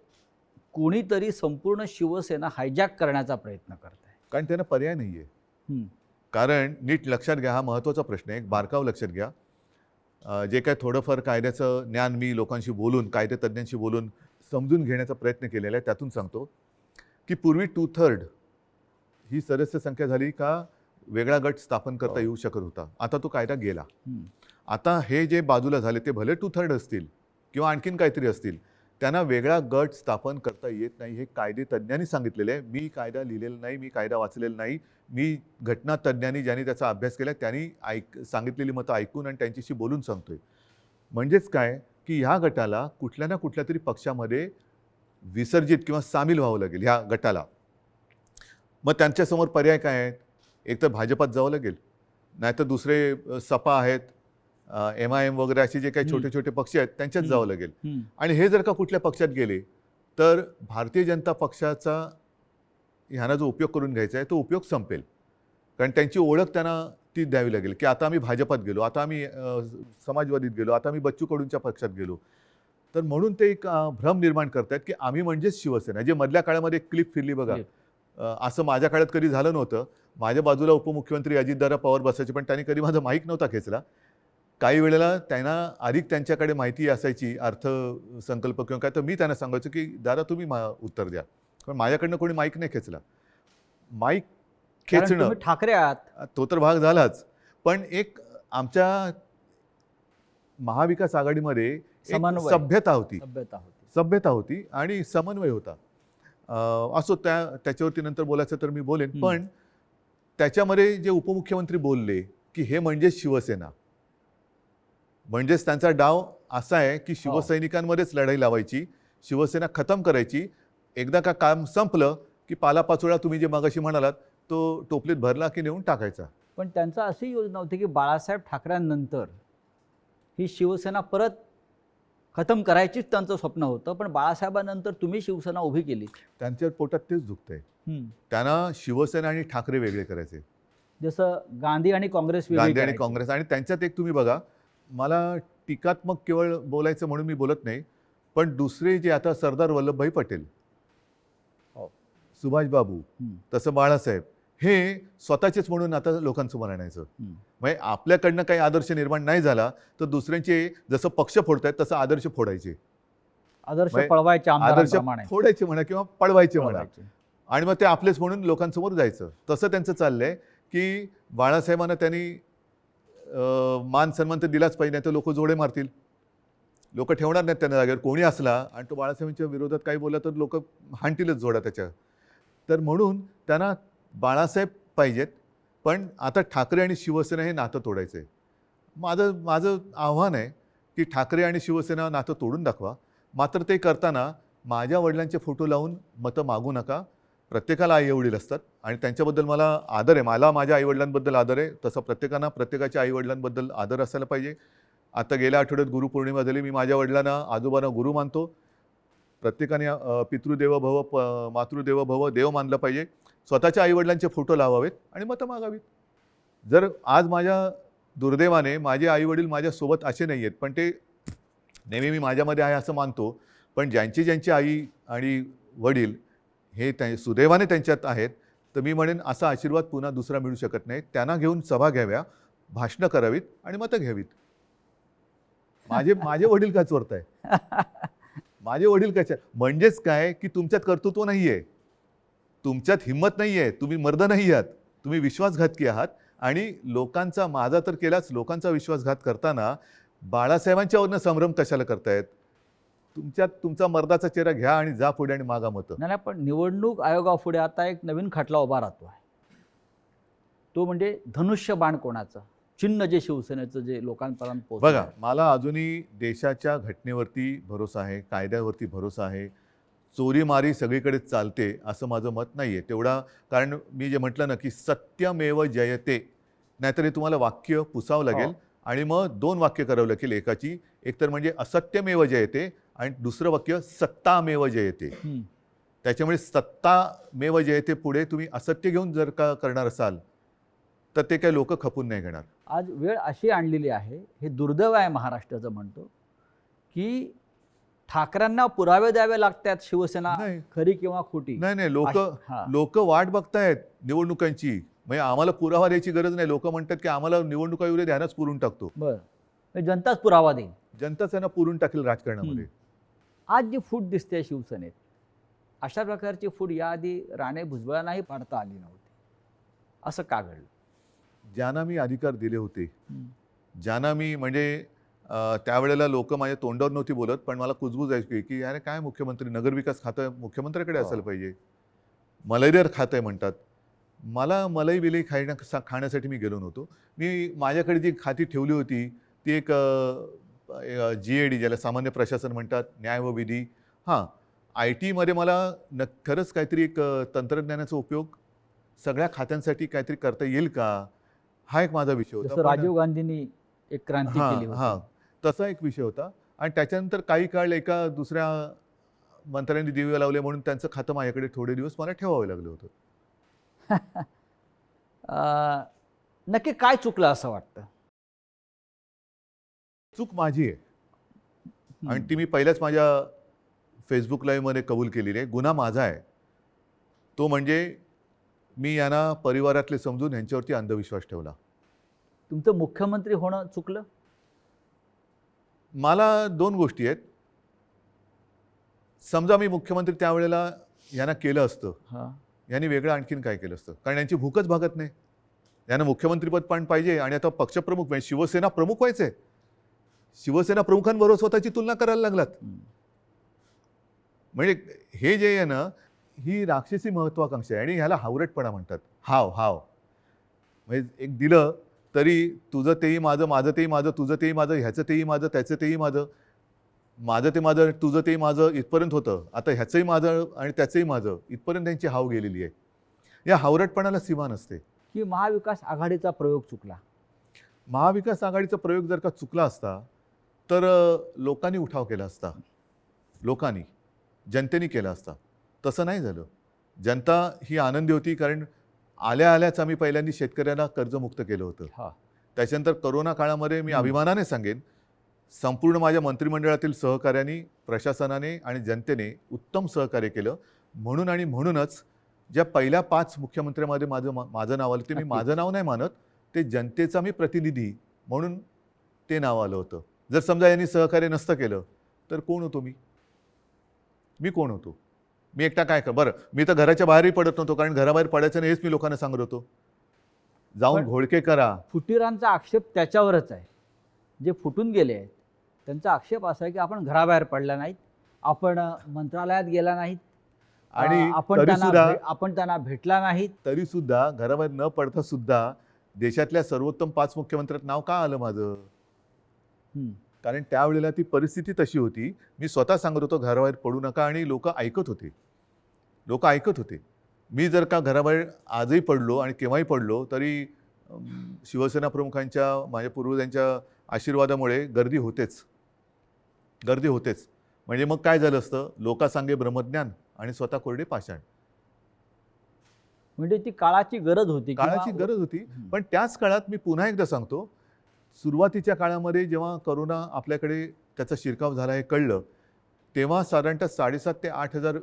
कोणीतरी संपूर्ण शिवसेना हायजॅक करण्याचा प्रयत्न करत आहे. कारण त्यांना पर्याय नाही आहे. कारण नीट लक्षात घ्या, हा महत्त्वाचा प्रश्न आहे, एक बारकाव लक्षात घ्या. जे काय थोडंफार कायद्याचं ज्ञान मी लोकांशी बोलून, कायदेतज्ञांशी बोलून समजून घेण्याचा प्रयत्न केलेला आहे, त्यातून सांगतो की पूर्वी 2/3 ही सदस्य संख्या झाली का वेगळा गट स्थापन करता येऊ शकत होता. आता तो कायदा गेला. आता हे जे बाजूला झाले ते भले 2/3 असतील किंवा आणखीन काहीतरी असतील, त्यांना वेगळा गट स्थापन करता येत नाही. हे कायदेतज्ञांनी सांगितलेलं आहे. मी कायदा लिहिलेला नाही, मी कायदा वाचलेला नाही. मी घटनातज्ञांनी ज्यांनी त्याचा अभ्यास केला त्यांनी सांगितलेली मतं ऐकून आणि त्यांच्याशी बोलून सांगतोय. म्हणजेच काय की ह्या गटाला कुठल्या ना कुठल्या तरी पक्षामध्ये विसर्जित किंवा सामील व्हावं लागेल ह्या गटाला. मग त्यांच्यासमोर पर्याय काय आहेत? एक तर भाजपात जावं लागेल, नाहीतर दुसरे सपा आहेत, MIM वगैरे असे जे काही छोटे छोटे पक्ष आहेत त्यांच्यात जावं लागेल. आणि हे जर का कुठल्या पक्षात गेले तर भारतीय जनता पक्षाचा ह्यांना जो उपयोग करून घ्यायचा आहे तो उपयोग संपेल. कारण त्यांची ओळख त्यांना ती द्यावी लागेल की आता आम्ही भाजपात गेलो, आता आम्ही समाजवादीत गेलो, आता आम्ही बच्चू कडूंच्या पक्षात गेलो. तर म्हणून ते एक भ्रम निर्माण करतात की आम्ही म्हणजेच शिवसेना. जे मधल्या काळामध्ये क्लिप फिरली बघा, असं माझ्या काळात कधी झालं नव्हतं. माझ्या बाजूला उपमुख्यमंत्री अजितदादा पवार बसायचे, पण त्यांनी कधी माझा माईक नव्हता खेचला. काही वेळेला त्यांना अधिक त्यांच्याकडे माहिती असायची अर्थसंकल्प किंवा काय, तर मी त्यांना सांगायचो की दादा तुम्ही उत्तर द्या, पण माझ्याकडनं कोणी माईक नाही खेचला. माईक कारण खेचणं तुम्ही ठाकरे आहात. तो तर भाग झालाच, पण एक आमच्या महाविकास आघाडीमध्ये एक समन्वय. सभ्यता होती, सभ्यता होती. सभ्यता होती आणि समन्वय होता. असो, त्याच्यावरती नंतर बोलायचं तर मी बोलेन. पण त्याच्यामध्ये जे उपमुख्यमंत्री बोलले की हे म्हणजेच शिवसेना, म्हणजेच त्यांचा डाव असा आहे की शिवसैनिकांमध्येच लढाई लावायची, शिवसेना खतम करायची. एकदा का काम संपलं की पालापाचोळा तुम्ही जे मगाशी म्हणालात तो टोपलीत भरला की नेऊन टाकायचा. पण त्यांचा अशी योजना होती की बाळासाहेब ठाकरेंनंतर ही शिवसेना परत खतम करायचीच त्यांचं स्वप्न होतं, पण बाळासाहेबांनंतर तुम्ही शिवसेना उभी केली. त्यांच्या पोटात तेच दुखतंय. त्यांना शिवसेना आणि ठाकरे वेगळे करायचे, जसं गांधी आणि काँग्रेस वेगळी गांधी आणि करायची. काँग्रेस. आणि त्यांच्यात एक तुम्ही बघा, मला टीकात्मक केवळ बोलायचं म्हणून मी बोलत नाही, पण दुसरे जे आता सरदार वल्लभभाई पटेल, सुभाषबाबू, तसं बाळासाहेब, हे स्वतःचेच म्हणून आता लोकांसमोर आणायचं. म्हणजे आपल्याकडनं काही आदर्श निर्माण नाही झाला तर दुसऱ्यांचे जसं पक्ष फोडतायत तसं आदर्श फोडायचे, आदर्श म्हणजे पळवायचे आदर्श आमदारांप्रमाणे. फोडायचे म्हणा किंवा पळवायचे म्हणा, पळवायचे. आणि मग ते आपलेच म्हणून लोकांसमोर जायचं. तसं त्यांचं चाललंय की बाळासाहेबांना त्यांनी मान सन्मान तर दिलाच पाहिजे, नाही तर लोक जोडे मारतील, लोक ठेवणार नाहीत त्यांना जागेवर. कोणी असला आणि तो बाळासाहेबांच्या विरोधात काही बोलला तर लोक हाणतीलच जोडा त्याच्या. तर म्हणून त्यांना बाळासाहेब पाहिजेत, पण आता ठाकरे आणि शिवसेना हे नातं तोडायचं आहे. माझं आव्हान आहे की ठाकरे आणि शिवसेना नातं तोडून दाखवा. मात्र ते करताना माझ्या वडिलांचे फोटो लावून मतं मागू नका. प्रत्येकाला आईवडील असतात आणि त्यांच्याबद्दल मला आदर आहे. मला माझ्या आईवडिलांबद्दल आदर आहे, तसं प्रत्येकांना प्रत्येकाच्या आईवडिलांबद्दल आदर असायला पाहिजे. आता गेल्या आठवड्यात गुरुपौर्णिमा झाली. मी माझ्या वडिलांना आजोबांना गुरु मानतो. प्रत्येकाने पितृदेव भव मातृदेव भव देव मानलं पाहिजे. स्वतःच्या आईवडिलांचे फोटो लावावेत आणि मतं मागावीत. जर आज माझ्या दुर्दैवाने माझे आईवडील माझ्यासोबत असे नाही आहेत, पण ते नेहमी मी माझ्यामध्ये आहे असं मानतो, पण ज्यांची आई आणि वडील हे सुदैवाने त्यांच्यात आहेत, तर मी म्हणेन असा आशीर्वाद पुन्हा दुसरा मिळू शकत नाही. त्यांना घेऊन सभा घ्याव्या, भाषणं करावीत आणि मतं घ्यावीत. माझे वडील काय चोरताय? माझे वडील कशा? म्हणजेच काय की तुमच्यात कर्तृत्व नाही आहे, तुमच्यात हिंमत नाही आहे, तुम्ही मर्द नाही आहात, तुम्ही विश्वासघातकी आहात. आणि लोकांचा, माझा तर केलाच, लोकांचा विश्वासघात करताना बाळासाहेबांच्यावरनं संभ्रम कशाला करतायत? तुमच्यात तुमचा मर्दाचा चेहरा घ्या आणि जा पुढे आणि मागा मतं. नाही, पण निवडणूक आयोगापुढे आता एक नवीन खटला उभा राहतो आहे. तो म्हणजे धनुष्यबाण कोणाचं चिन्ह, जे शिवसेनेचं जे लोकांपर्यंत पोहोचलं. बघा, मला अजूनही देशाच्या घटनेवरती भरोसा आहे, कायद्यावरती भरोसा आहे. चोरीमारी सगळीकडे चालते असं माझं मत नाही आहे तेवढा. कारण मी जे म्हटलं ना की सत्यमेव जयते, नाहीतर हे तुम्हाला वाक्य पुसावं लागेल आणि मग 2 वाक्य करावं लागेल एकाची. एक तर म्हणजे असत्यमेव जयते आणि दुसरं वाक्य सत्तामेव जयते. त्याच्यामुळे सत्तामेव जयते पुढे तुम्ही असत्य घेऊन जर का करणार असाल तर ते काही लोक खपून नाही घेणार. आज वेळ अशी आणलेली आहे, हे दुर्दैव आहे महाराष्ट्राचं म्हणतो, की ठाकरेंना पुरावे द्यावे लागतात शिवसेना खरी किंवा खोटी. नाही, लोक वाट बघतायत निवडणुकांची. म्हणजे आम्हाला पुरावा द्यायची गरज नाही. लोक म्हणतात की आम्हाला निवडणुका येऊ दे, ध्यानच पुरून टाकतो. बरं, जनताच पुरावा देईल. जनताच त्यांना पुरून टाकेल राजकारणामध्ये. आज जी फूट दिसते शिवसेनेत, अशा प्रकारची फूट याआधी राणे भुजबळांनाही पाडता आली नव्हती. असं का घडलं? ज्यांना मी अधिकार दिले होते, ज्यांना मी म्हणजे त्यावेळेला लोक माझ्या तोंडावर नव्हती बोलत, पण मला कुजबूज आहे की अरे काय मुख्यमंत्री, नगरविकास खातं मुख्यमंत्र्याकडे असायला पाहिजे, मलईदार खातं आहे म्हणतात. मला मलाई बिलई खाण्यासाठी मी गेलो नव्हतो. मी माझ्याकडे जी खाती ठेवली होती ती एक GAD, ज्याला सामान्य प्रशासन म्हणतात, न्याय व विधी. IT मध्ये मला खरंच काहीतरी एक तंत्रज्ञानाचा उपयोग सगळ्या खात्यांसाठी काहीतरी करता येईल का, हा एक माझा विषय होता. राजीव गांधींनी एक क्रांती केली होती, तसा एक विषय होता. आणि त्याच्यानंतर काही काळ एका दुसऱ्या मंत्र्यांनी दिवे लावले म्हणून त्यांचं खातं माझ्याकडे थोडे दिवस मला ठेवावं लागलं होतं. नक्की काय चुकलं असं वाटतं? चूक माझी आहे आणि ती मी पहिल्याच माझ्या फेसबुक लाईव्हमध्ये कबूल केलेली आहे. गुन्हा माझा आहे. तो म्हणजे मी यांना परिवारातले समजून यांच्यावरती अंधविश्वास ठेवला. तुमचं मुख्यमंत्री होणं चुकलं? मला 2 गोष्टी आहेत. समजा मी मुख्यमंत्री त्यावेळेला यांना केलं असतं, हां. यांनी वेगळं आणखीन काय केलं असतं? कारण यांची भूकच भागत नाही. यांना मुख्यमंत्रीपद पण पाहिजे आणि आता पक्षप्रमुख म्हणजे शिवसेना प्रमुख व्हायचे. शिवसेना प्रमुखांबरोबर स्वतःची तुलना करायला लागलात. म्हणजे हे जे आहे ना, ही राक्षसी महत्वाकांक्षा आहे आणि ह्याला हावरटपणा म्हणतात. हाव. म्हणजे एक दिलं तरी तुझं तेही माझं, माझं तेही माझं, तुझं तेही माझं, ह्याचं तेही माझं, त्याचं तेही माझं, माझं ते माझं, तुझं तेही माझं इथपर्यंत होतं. आता ह्याचंही माझं आणि त्याचंही माझं इथपर्यंत त्यांची हाव गेलेली आहे. या हावरटपणाला सीमा नसते. की महाविकास आघाडीचा प्रयोग चुकला? महाविकास आघाडीचा प्रयोग जर का चुकला असता तर लोकांनी उठाव केला असता. लोकांनी, जनतेने केला असता. तसं नाही झालं. जनता ही आनंदी होती कारण आल्याच आम्ही पहिल्यांदा शेतकऱ्यांना कर्जमुक्त केलं होतं. हां. त्याच्यानंतर करोना काळामध्ये मी अभिमानाने सांगेन, संपूर्ण माझ्या मंत्रिमंडळातील सहकाऱ्यांनी, प्रशासनाने आणि जनतेने उत्तम सहकार्य केलं. म्हणूनच ज्या पहिल्या 5 मुख्यमंत्र्यांमध्ये माझं नाव आलं, ते मी नक्कीच. माझं नाव नाही मानत, ते जनतेचा मी प्रतिनिधी म्हणून ते नाव आलं होतं. जर समजा यांनी सहकार्य नसतं केलं तर कोण होतो मी? मी कोण होतो? मी एकटा काय कर बरं, मी तर घराच्या बाहेरही पडत नव्हतो कारण घराबाहेर पडायचं नाही हेच मी लोकांना सांगत होतो. जाऊन पण घोळके करा. फुटीरांचा आक्षेप त्याच्यावरच आहे. जे फुटून गेले आहेत त्यांचा आक्षेप असा आहे की आपण घराबाहेर पडला नाहीत, आपण मंत्रालयात गेला नाहीत, आणि आपण त्यांना भेटला नाहीत. तरी सुद्धा घराबाहेर न पडता सुद्धा देशातल्या सर्वोत्तम 5 मुख्यमंत्र्यात नाव का आलं माझं? कारण त्यावेळेला ती परिस्थिती तशी होती. मी स्वतः सांगत होतो घराबाहेर पडू नका आणि लोक ऐकत होते. मी जर का घराबाहेर आजही पडलो आणि केव्हाही पडलो तरी शिवसेना प्रमुखांच्या, माझ्या पूर्वजांच्या आशीर्वादामुळे गर्दी होतेच. म्हणजे मग काय झालं असतं? लोकांसांगे ब्रह्मज्ञान आणि स्वतः कोरडे पाषाण. म्हणजे ती काळाची गरज होती. काळाची गरज होती. पण त्याच काळात मी पुन्हा एकदा सांगतो, सुरुवातीच्या काळामध्ये जेव्हा करोना आपल्याकडे त्याचा शिरकाव झाला हे कळलं, तेव्हा साधारणतः 7,500 ते 8,000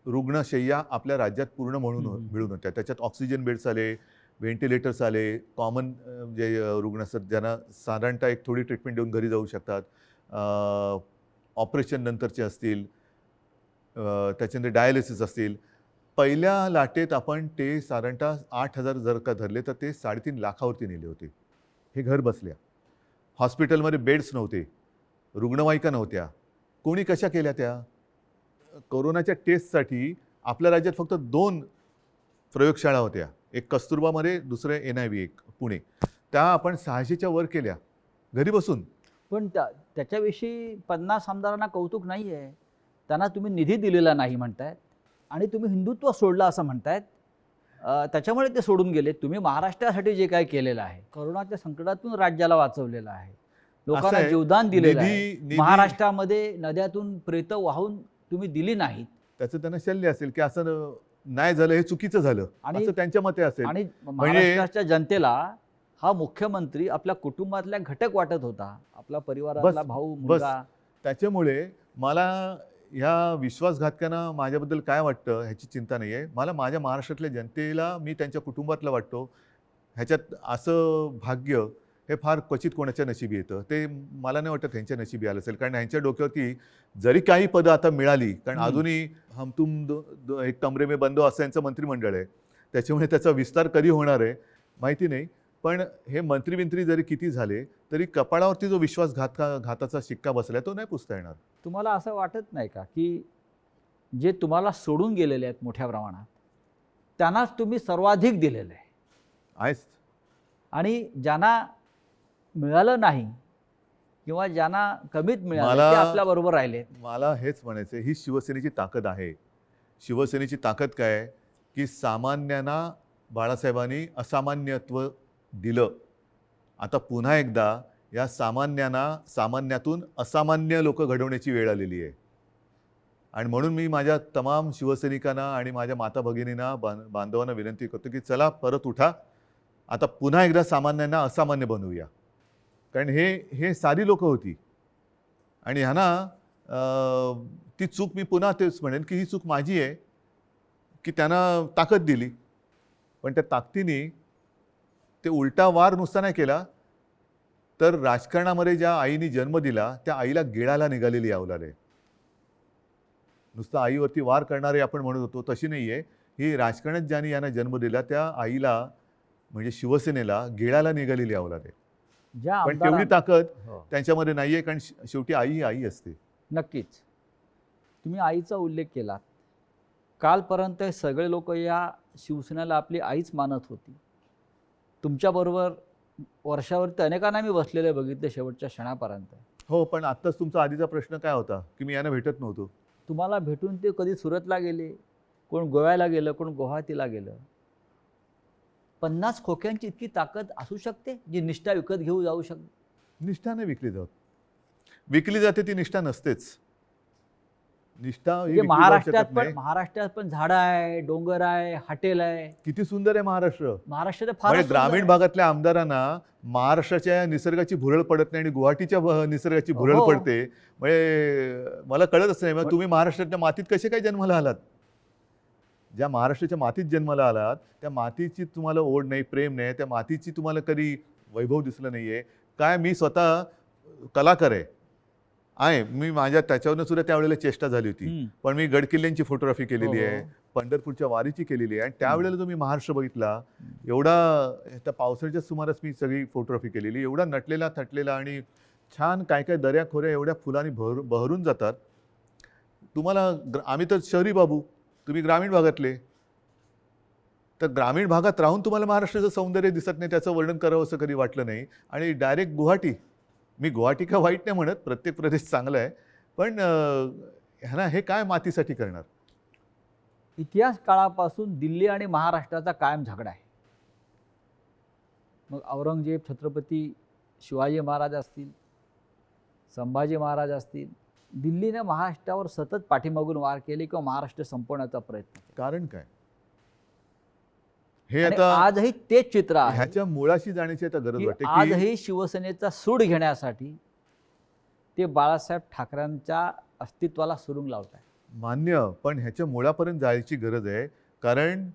रुग्णशय्या आपल्या राज्यात पूर्ण मिळून होत्या. त्याच्यात ऑक्सिजन बेड्स आले, व्हेंटिलेटर्स आले, कॉमन जे रुग्ण असतात ज्यांना साधारणतः एक थोडी ट्रीटमेंट देऊन घरी जाऊ शकतात, ऑपरेशन नंतरचे असतील, त्याच्यानंतर डायलिसिस असतील. पहिल्या लाटेत आपण ते साधारणतः 8,000 जर का धरले तर ते 3.5 लाखावरती नेले होते. हे घर बसल्या. हॉस्पिटलमध्ये बेड्स नव्हते, रुग्णवाहिका नव्हत्या. कोणी कशा केल्या त्या? कोरोनाच्या टेस्टसाठी आपल्या राज्यात फक्त 2 प्रयोगशाळा होत्या. एक कस्तुरबामध्ये, दुसरे NIV एक पुणे. त्या आपण 600च्या वर केल्या घरी बसून. पण त्याच्याविषयी 50 आमदारांना कौतुक नाही आहे. त्यांना तुम्ही निधी दिलेला नाही म्हणतायत आणि तुम्ही हिंदुत्व सोडलं असं म्हणतायत. त्याच्यामुळे ते सोडून गेले. तुम्ही महाराष्ट्रासाठी जे काय केलेलं आहे, करोनाच्या संकटातून राज्याला वाचवलेलं आहे, लोकांना जीवदान दिलेलं आहे. महाराष्ट्रामध्ये नद्यातून प्रेत वाहून तुम्ही दिली नाहीत. त्याचं त्यांना शल्य असेल की असं नाही झालं, हे चुकीचं झालं असं त्यांच्या मते असेल. आणि महाराष्ट्राच्या जनतेला हा मुख्यमंत्री आपल्या कुटुंबातल्या घटक वाटत होता, आपला परिवारातला भाऊ, मुलगा. त्याच्यामुळे मला ह्या विश्वासघातकांना माझ्याबद्दल काय वाटतं ह्याची चिंता नाही आहे. मला माझ्या महाराष्ट्रातल्या जनतेला मी त्यांच्या कुटुंबातला वाटतो. ह्याच्यात असं भाग्य हे फार क्वचित कोणाच्या नशिबी येतं. ते मला नाही वाटत त्यांच्या नशिबी आलं असेल. कारण ह्यांच्या डोक्यावरती जरी काही पदं आता मिळाली, कारण अजूनही हम तुम एक कमरे में बंदो असं यांचं मंत्रिमंडळ आहे. त्याच्यामुळे त्याचा विस्तार कधी होणार आहे माहिती नाही. पण हे मंत्री जरी किती झाले तरी कपाळावरती जो विश्वासघाताचा शिक्का बसलाय तो नाही पुसता येणार. तुम्हाला असं वाटत नाही का की जे तुम्हाला सोडून गेलेले आहेत मोठ्या प्रमाणात त्यांनाच तुम्ही सर्वाधिक दिलेलं आहे आणि ज्यांना मिळालं नाही किंवा ज्यांना कमीत मिळालं ते आपल्याबरोबर राहिले? मला हेच म्हणायचं, ही शिवसेनेची ताकद आहे. शिवसेनेची ताकद काय की सामान्यांना बाळासाहेबांनी असामान्यत्व दिलं. आता पुन्हा एकदा या सामान्यातून असामान्य लोक घडवण्याची वेळ आलेली आहे. आणि म्हणून मी माझ्या तमाम शिवसैनिकांना आणि माझ्या माता भगिनींना, बांधवांना विनंती करतो की चला परत उठा. आता पुन्हा एकदा सामान्यांना असामान्य बनवूया. कारण हे साधी लोक होती आणि ह्यांना ती चूक, मी पुन्हा तेच म्हणेन की ही चूक माझी आहे की त्यांना ताकद दिली. पण त्या ताकदीने ते उलटा वार नुसता नाही केला, तर राजकारणामध्ये ज्या आईने जन्म दिला त्या आईला गिळायला निघालेली अवलाद आहे. नुसतं आईवरती वार करणारे आपण म्हणत होतो तशी नाही आहे. ही राजकारणात ज्याने यांना जन्म दिला त्या आईला म्हणजे शिवसेनेला गिळायला निघालेली अवलाद आहे. ज्या पण तेवढी आमदारां ताकद हो, त्यांच्यामध्ये नाही आहे, कारण शेवटी आई ही आई असते. नक्कीच. तुम्ही आईचा उल्लेख केलात. कालपर्यंत हे सगळे लोक या शिवसेनेला आपली आईच मानत होती. तुमच्याबरोबर वर्षावरती अनेकांना मी बसलेले बघितले शेवटच्या क्षणापर्यंत. हो, पण आत्ताच तुमचा आधीचा प्रश्न काय होता की मी यांना भेटत नव्हतो. तुम्हाला भेटून ते कधी सुरतला गेले, कोण गोव्याला गेलं, कोण गुवाहाटीला गेलं. 50 खोक्यांची इतकी ताकद असू शकते जी निष्ठा विकत घेऊ जाऊ शकते. निष्ठा नाही विकली जात. विकली जाते ती निष्ठा नसतेच. निष्ठा ही म्हणजे विकली जाऊ महाराष्ट्रात शकत पण नाही. महाराष्ट्रात पण झाडं आहे, डोंगर आहे, हॉटेल आहे. किती सुंदर आहे महाराष्ट्र. महाराष्ट्रात म्हणजे फार ग्रामीण भागातल्या आमदारांना महाराष्ट्राच्या निसर्गाची भुरळ पडत नाही आणि गुवाहाटीच्या निसर्गाची भुरळ हो. पडते. म्हणजे मला कळतच नाही, मग तुम्ही महाराष्ट्राच्या मातीत कसे काय जन्माला आलात. ज्या महाराष्ट्राच्या मातीत जन्माला आलात त्या मातीची तुम्हाला ओढ नाही, प्रेम नाही, त्या मातीची तुम्हाला कधी वैभव दिसलं नाहीये काय. मी स्वतः कलाकार आहे. मी माझ्या त्याच्यावरनं सुद्धा त्यावेळेला चेष्टा झाली होती. पण मी गडकिल्ल्यांची फोटोग्राफी केलेली आहे, पंढरपूरच्या वारीची केलेली आहे. आणि त्यावेळेला तुम्ही महाराष्ट्र बघितला, एवढा त्या पावसाळ्याच्या सुमारास मी सगळी फोटोग्राफी केलेली. एवढा नटलेला थटलेला आणि छान काय काय दऱ्या खोऱ्या एवढ्या फुलांनी बहरून जातात. तुम्हाला आम्ही तर शहरी बाबू, तुम्ही ग्रामीण भागातले. तर ग्रामीण भागात राहून तुम्हाला महाराष्ट्राचं सौंदर्य दिसत नाही, त्याचं वर्णन करावं असं कधी वाटलं नाही. आणि डायरेक्ट गुवाहाटी. मी गुवाहाटी का वाईट नाही म्हणत, प्रत्येक प्रदेश चांगला आहे. पण ह्यांना हे काय मातीसाठी करणार. इतिहास काळापासून दिल्ली आणि महाराष्ट्राचा कायम झगडा आहे. मग औरंगजेब, छत्रपती शिवाजी महाराज असतील, संभाजी महाराज असतील, दिल्लीने महाराष्ट्रावर सतत पाठीमागून वार केले किंवा महाराष्ट्र संपवण्याचा प्रयत्न केला. कारण काय हे आणि आता आजही तेच चित्र आहे ह्याच्या मुळाशी जाण्याची आता गरज की वाटते की आजही शिवसेनेचा सूड घेण्यासाठी ते बाळासाहेब ठाकरेंच्या अस्तित्वाला सुरुंग लावत आहे. मान्य, पण ह्याच्या मुळापर्यंत जायची गरज आहे. कारण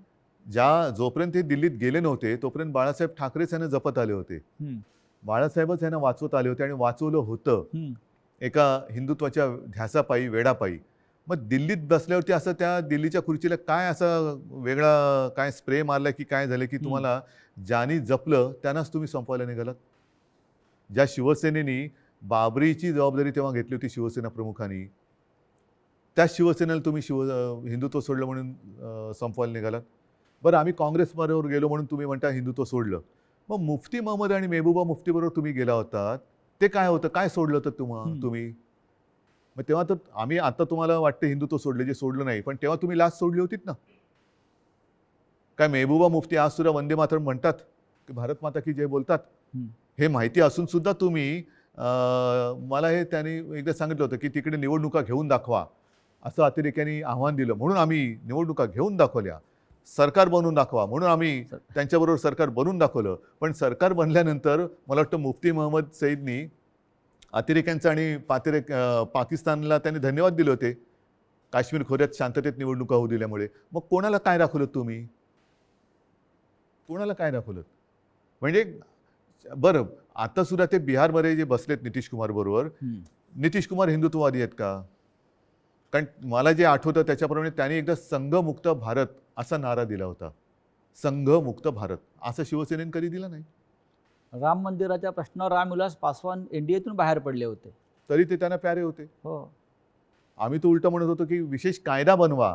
जोपर्यंत हे दिल्लीत गेले नव्हते तोपर्यंत बाळासाहेब ठाकरेच यांना जपत आले होते. बाळासाहेबच यांना वाचवत आले होते आणि वाचवलं होतं एका हिंदुत्वाच्या ध्यासापायी, वेडापायी. मग दिल्लीत बसल्यावरती असं त्या दिल्लीच्या खुर्चीला काय असं वेगळा काय स्प्रे मारला की काय झालं की तुम्हाला ज्यांनी जपलं त्यांनाच तुम्ही संपवायला निघालात. ज्या शिवसेनेनी बाबरीची जबाबदारी तेव्हा घेतली होती शिवसेना प्रमुखांनी, त्या शिवसेनेला तुम्ही हिंदुत्व सोडलं म्हणून संपवायला निघालात. बरं, आम्ही काँग्रेसबरोबर गेलो म्हणून तुम्ही म्हणता हिंदुत्व सोडलं. मग मुफ्ती महमद आणि मेहबूबा मुफ्तीबरोबर तुम्ही गेला होतात, ते काय होतं, काय सोडलं तर तुम्ही. मग तेव्हा तर आम्ही आता तुम्हाला वाटतं हिंदुत्व सोडलं, जे सोडलं नाही. पण तेव्हा तुम्ही लाच सोडली होतीत ना. काय मेहबूबा मुफ्ती आज सुद्धा वंदे मातरम म्हणतात की भारत माता की जय बोलतात. हे माहिती असून सुद्धा तुम्ही मला हे त्यांनी एकदा सांगितलं होतं की तिकडे निवडणुका घेऊन दाखवा असं अतिरेक्यांनी आव्हान दिलं. म्हणून आम्ही निवडणुका घेऊन दाखवल्या. सरकार बनवून दाखवा म्हणून आम्ही त्यांच्याबरोबर सरकार बनवून दाखवलं. पण सरकार बनल्यानंतर मला वाटतं मुफ्ती महमद सईदनी अतिरेक्यांचा आणि पाकिस्तानला त्यांनी धन्यवाद दिले होते काश्मीर खोऱ्यात शांततेत निवडणुका होऊ दिल्यामुळे. मग कोणाला काय दाखवलं तुम्ही, कोणाला काय दाखवलं. म्हणजे बरं, आता सुद्धा ते बिहारमध्ये जे बसलेत नितीश कुमार बरोबर, नितीश कुमार हिंदुत्ववादी आहेत का. कारण मला जे आठवतं त्याच्याप्रमाणे त्यांनी एकदा संघमुक्त भारत असा नारा दिला होता. संघमुक्त भारत असं शिवसेनेने कधी दिला नाही. राम मंदिराच्या प्रश्नावर रामविलास पासवान एनडीएतून बाहेर पडले होते, तरी ते त्यांना प्यारे होते. हो. आम्ही तो उलट म्हणत होतो की विशेष कायदा बनवा.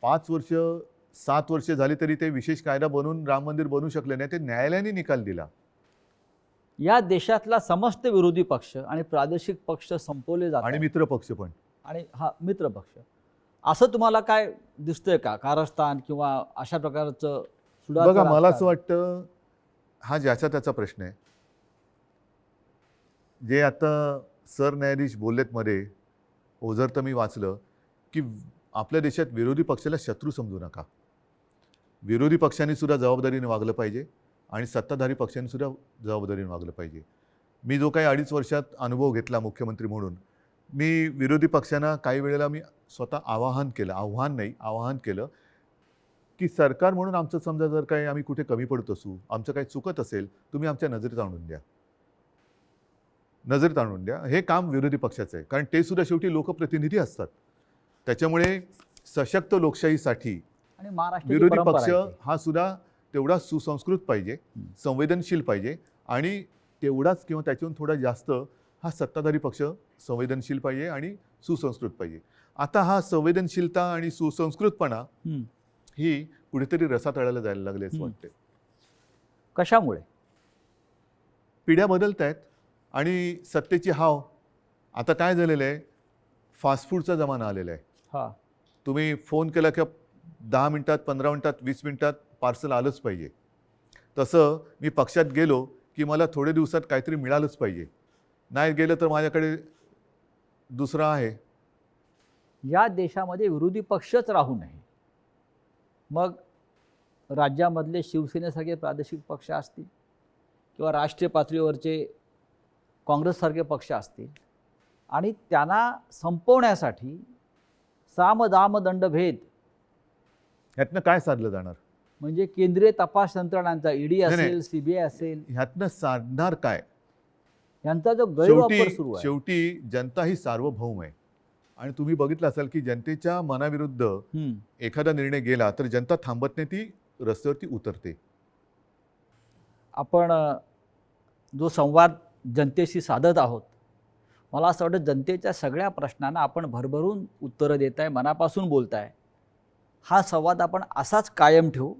5 वर्ष 7 वर्ष झाली तरी ते विशेष कायदा बनवून राम मंदिर बनवू शकले नाही. ते न्यायालयाने निकाल दिला. या देशातला समस्त विरोधी पक्ष आणि प्रादेशिक पक्ष संपवले जातात आणि मित्र पक्ष पण. आणि हा मित्र पक्ष असं तुम्हाला काय दिसतंय का कारस्थान किंवा अशा प्रकारचं सुडाचं बघा, मला असं राजकारण? वाटतं हा ज्याचा त्याचा प्रश्न आहे. जे आता सरन्यायाधीश बोललेत मध्ये, ओझर तर मी वाचलं की आपल्या देशात विरोधी पक्षाला शत्रू समजू नका. विरोधी पक्षांनी सुद्धा जबाबदारीने वागलं पाहिजे आणि सत्ताधारी पक्षांनी सुद्धा जबाबदारीने वागलं पाहिजे. मी जो काही 2.5 वर्षात अनुभव घेतला मुख्यमंत्री म्हणून, मी विरोधी पक्षांना काही वेळेला मी स्वतः आवाहन केलं की सरकार म्हणून आमचं समजा जर काही आम्ही कुठे कमी पडत असू, आमचं काही चुकत असेल, तुम्ही आमच्या नजरेत आणून द्या. नजरेत आणून द्या. हे काम विरोधी पक्षाचं आहे, कारण ते सुद्धा शेवटी लोकप्रतिनिधी असतात. त्याच्यामुळे सशक्त लोकशाहीसाठी आणि महाराष्ट्राची विरोधी परंपरा पक्ष आहे ती. हा सुद्धा तेवढा सुसंस्कृत पाहिजे, संवेदनशील पाहिजे, आणि तेवढाच किंवा त्याच्याहून थोडा जास्त हा सत्ताधारी पक्ष संवेदनशील पाहिजे आणि सुसंस्कृत पाहिजे. आता हा संवेदनशीलता आणि सुसंस्कृतपणा हम्म. ही कुठेतरी रसातळाला जायला लागले असं वाटते. कशामुळे? पिढ्या बदलत आहेत आणि सत्तेची हाव. आता काय झालेलं आहे, फास्ट फूडचा जमाना आलेला आहे. हा. तुम्ही फोन केला की 10 मिनिटात, 15 मिनिटात, 20 मिनिटात पार्सल आलंच पाहिजे. तसं मी पक्षात गेलो की मला थोड्या दिवसात काहीतरी मिळालंच पाहिजे. नाही गेलं तर माझ्याकडे दुसरं आहे. या देशामध्ये विरोधी पक्षच राहू नये. मग राज्यामधले शिवसेनेसारखे प्रादेशिक पक्ष असतील किंवा राष्ट्रीय पातळीवरचे काँग्रेससारखे पक्ष असतील, आणि त्यांना संपवण्यासाठी साम दाम दंडभेद ह्यातनं काय साधलं जाणार? म्हणजे केंद्रीय तपास यंत्रणांचा ईडी नाही. असेल, सीबीआय असेल, ह्यातनं साधणार काय? यांचा जो गैरवापर सुरू शेवटी आहे. शेवटी जनता ही सार्वभौम आहे, आणि तुम्ही बघितलं असाल की जनतेच्या मनाविरुद्ध एखादा निर्णय गेला तर जनता थांबत नाही, ती रस्त्यावरती उतरते. आपण जो संवाद जनतेशी साधत आहोत, मला असं वाटतं जनतेच्या सगळ्या प्रश्नांना आपण भरभरून उत्तरं देताय, मनापासून बोलताय. हा संवाद आपण असाच कायम ठेवू.